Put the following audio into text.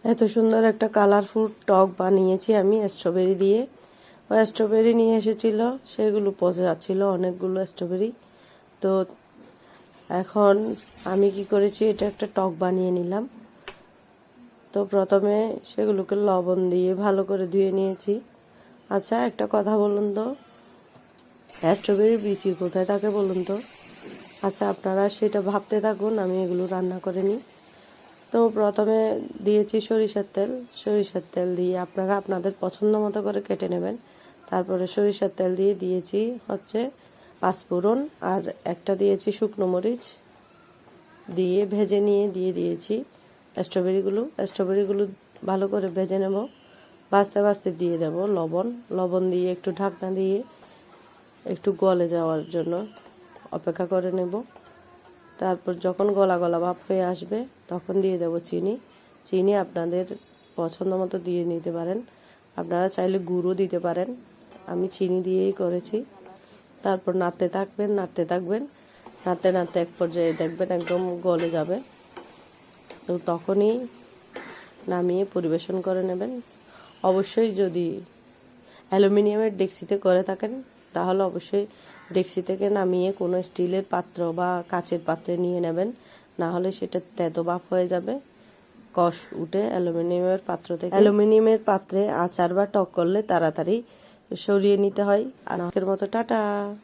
এত সুন্দর একটা কালারফুল টক বানিয়েছি আমি স্ট্রবেরি দিয়ে। ওই স্ট্রবেরি নিয়ে এসেছিল, সেগুলো পচে যাচ্ছিল অনেকগুলো স্ট্রবেরি। তো এখন আমি কি করেছি, এটা একটা টক বানিয়ে নিলাম। তো প্রথমে সেগুলোকে লবণ দিয়ে ভালো করে ধুয়ে নিয়েছি। আচ্ছা, একটা কথা বলুন তো, স্ট্রবেরির বিচি কোথায় থাকে বলুন তো? আচ্ছা, আপনারা সেটা ভাবতে থাকুন, আমি এগুলো রান্না করে নিই। তো প্রথমে দিয়েছি সরিষার তেল দিয়ে আপনারা আপনাদের পছন্দ মতো করে কেটে নেবেন। তারপরে সরিষার তেল দিয়ে দিয়েছি হচ্ছে পাঁচফোড়ন, আর একটা দিয়েছি শুকনো মরিচ দিয়ে ভেজে নিয়ে দিয়েছি স্ট্রবেরিগুলো ভালো করে ভেজে নেব। ভাজতে ভাজতে দিয়ে দেব লবণ দিয়ে একটু ঢাকনা দিয়ে একটু গলে যাওয়ার জন্য অপেক্ষা করে নেব। তারপর যখন গলা গলা ভাব হয়ে আসবে তখন দিয়ে দেব চিনি আপনাদের পছন্দ মতো দিয়ে নিতে পারেন, আপনারা চাইলে গুঁড়ো দিতে পারেন। আমি চিনি দিয়েই করেছি। তারপর নাড়তে থাকবেন নাড়তে নাড়তে এক পর্যায়ে দেখবেন একদম গলে যাবে। তো তখনই নামিয়ে পরিবেশন করে নেবেন। অবশ্যই যদি অ্যালুমিনিয়ামের ডেকচিতে করে থাকেন তাহলে অবশ্যই ডেকচি থেকে নামিয়ে কোনো স্টিলের পাত্র বা কাচের পাত্রে নিয়ে নেবেন, না হলে সেটা তেতো ভাব হয়ে যাবে, কষ উঠে অ্যালুমিনিয়ামের পাত্রে আচার বা টক করলে তাড়াতাড়ি সরিয়ে নিতে হয়। আজকের মতো টাটা।